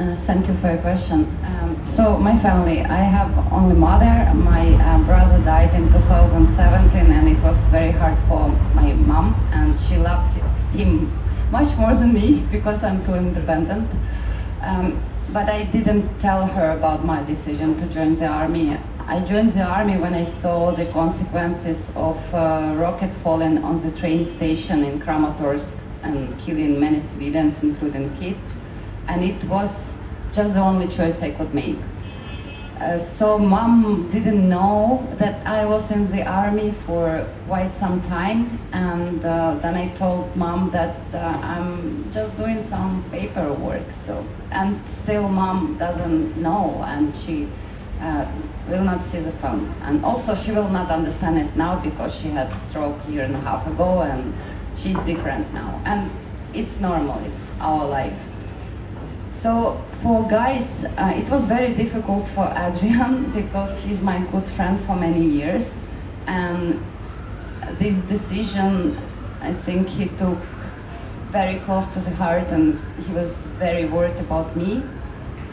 Thank you for your question. So my family, I have only mother. My brother died in 2017, and it was very hard for my mom, and she loved him much more than me because I'm too independent. But I didn't tell her about my decision to join the army. I joined the army when I saw the consequences of rocket falling on the train station in Kramatorsk and killing many civilians, including kids. And it was just the only choice I could make. So mom didn't know that I was in the army for quite some time, and then I told mom that I'm just doing some paperwork. And still mom doesn't know, and she will not see the film. And also she will not understand it now because she had stroke a year and a half ago, and she's different now. And it's normal, it's our life. So for guys, it was very difficult for Adrian because he's my good friend for many years, and this decision, I think he took very close to the heart, and he was very worried about me.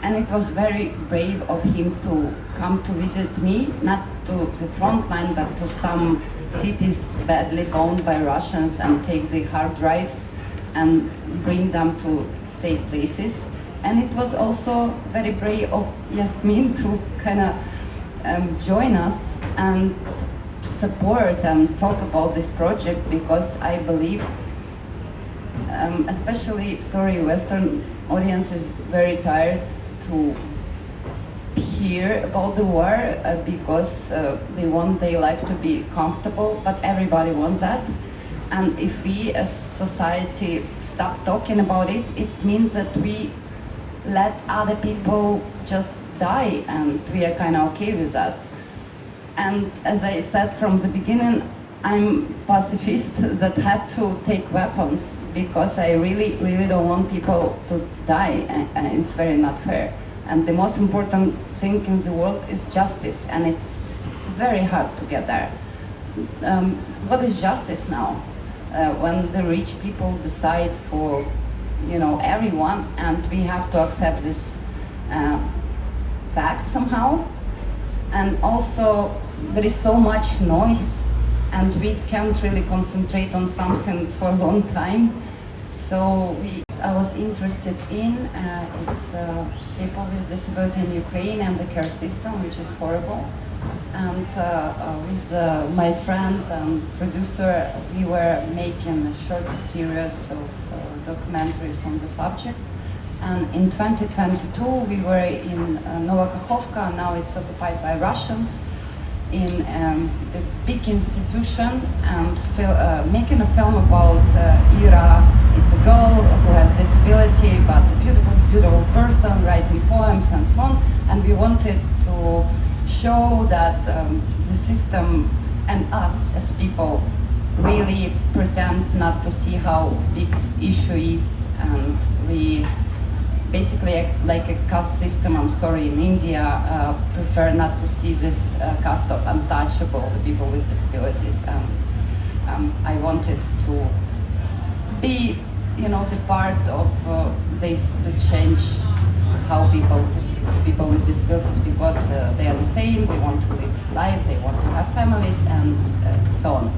And it was very brave of him to come to visit me, not to the front line, but to some cities badly bombed by Russians, and take the hard drives and bring them to safe places. And it was also very brave of Yasmin to kind of join us and support and talk about this project, because I believe, especially, Western audience is very tired to hear about the war because they want their life to be comfortable, but everybody wants that. And if we as society stop talking about it, it means that we let other people just die, and we are kind of okay with that. And as I said from the beginning, I'm pacifist that had to take weapons because I really don't want people to die, and it's very not fair. And the most important thing in the world is justice, and it's very hard to get there. What is justice now? When the rich people decide for everyone, and we have to accept this fact somehow. And also there is so much noise, and we can't really concentrate on something for a long time. So I was interested in it's people with disability in Ukraine and the care system, which is horrible. And with my friend and producer, we were making a short series of documentaries on the subject. And in 2022, we were in Novakhovka, now it's occupied by Russians, in the big institution, and making a film about Ira. It's a girl who has disability, but a beautiful person, writing poems and so on. And we wanted to show that the system and us as people really pretend not to see how big issue is, and we basically, like a caste system, I'm sorry, in India, prefer not to see this caste of untouchable, the people with disabilities. I wanted to be, the part of this, to change how people with disabilities, because they are the same, they want to live life, they want to have families, and so on.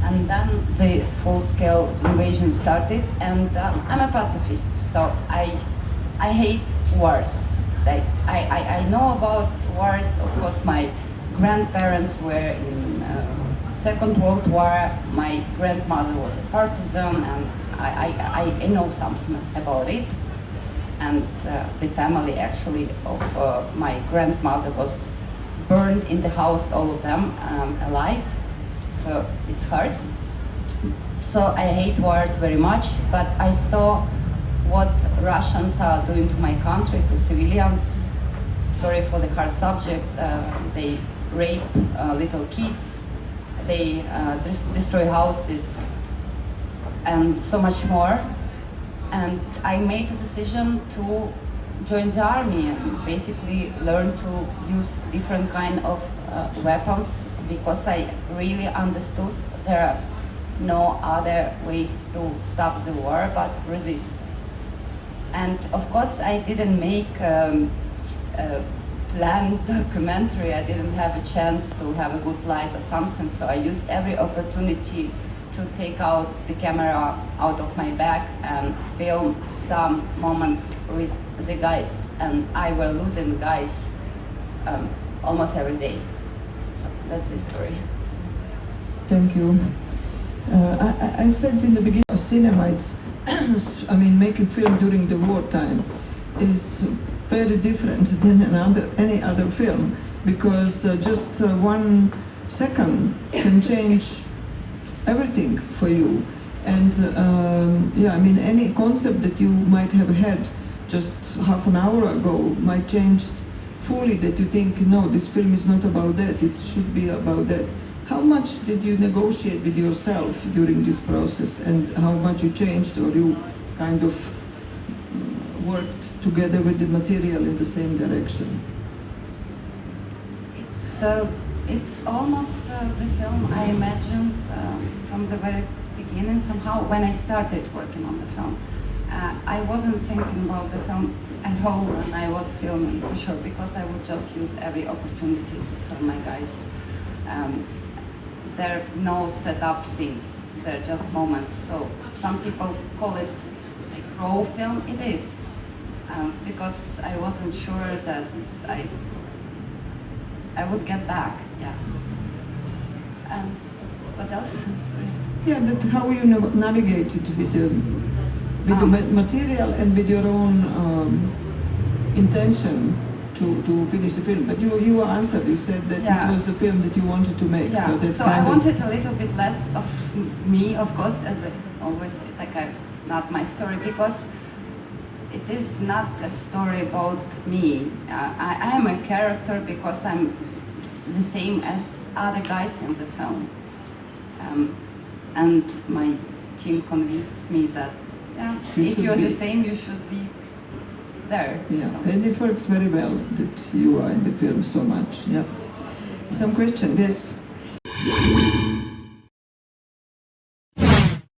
And then the full-scale invasion started, and I'm a pacifist, so I hate wars. I know about wars. Of course, my grandparents were in Second World War. My grandmother was a partisan, and I know something about it. And the family actually of my grandmother was burned in the house, all of them alive. So it's hard. So I hate wars very much, but I saw what Russians are doing to my country, to civilians. Sorry for the hard subject. They rape little kids, they destroy houses, and so much more. And I made a decision to join the army and basically learn to use different kind of weapons, because I really understood there are no other ways to stop the war but resist. And of course, I didn't make a planned documentary. I didn't have a chance to have a good light or something, so I used every opportunity to take out the camera out of my bag and film some moments with the guys. And I were losing guys almost every day. So that's the story. Thank you. I said in the beginning, cinema, it's, I mean, making film during the wartime is very different than any other film, because just 1 second can change everything for you. And yeah, I mean, any concept that you might have had just half an hour ago might change fully, that you think, no, this film is not about that, it should be about that. How much did you negotiate with yourself during this process, and how much you changed, or you kind of worked together with the material in the same direction? It's almost the film I imagined from the very beginning somehow when I started working on the film. I wasn't thinking about the film at all when I was filming, for sure, because I would just use every opportunity to film my guys. There are no set-up scenes, they're just moments. So some people call it like raw film. It is, because I wasn't sure that I would get back, yeah. And what else? Sorry. Yeah, that how you navigated with the material and with your own intention to finish the film. But you answered, you said that it was the film that you wanted to make. Yeah. So, that's so I wanted a little bit less of me, of course, as I always say, like not my story, because it is not a story about me. I am a character because I'm the same as other guys in the film. And my team convinced me that if you're the same, you should be there. Yeah, so. and it works very well that you are in the film so much. Yeah. Some question? Yes.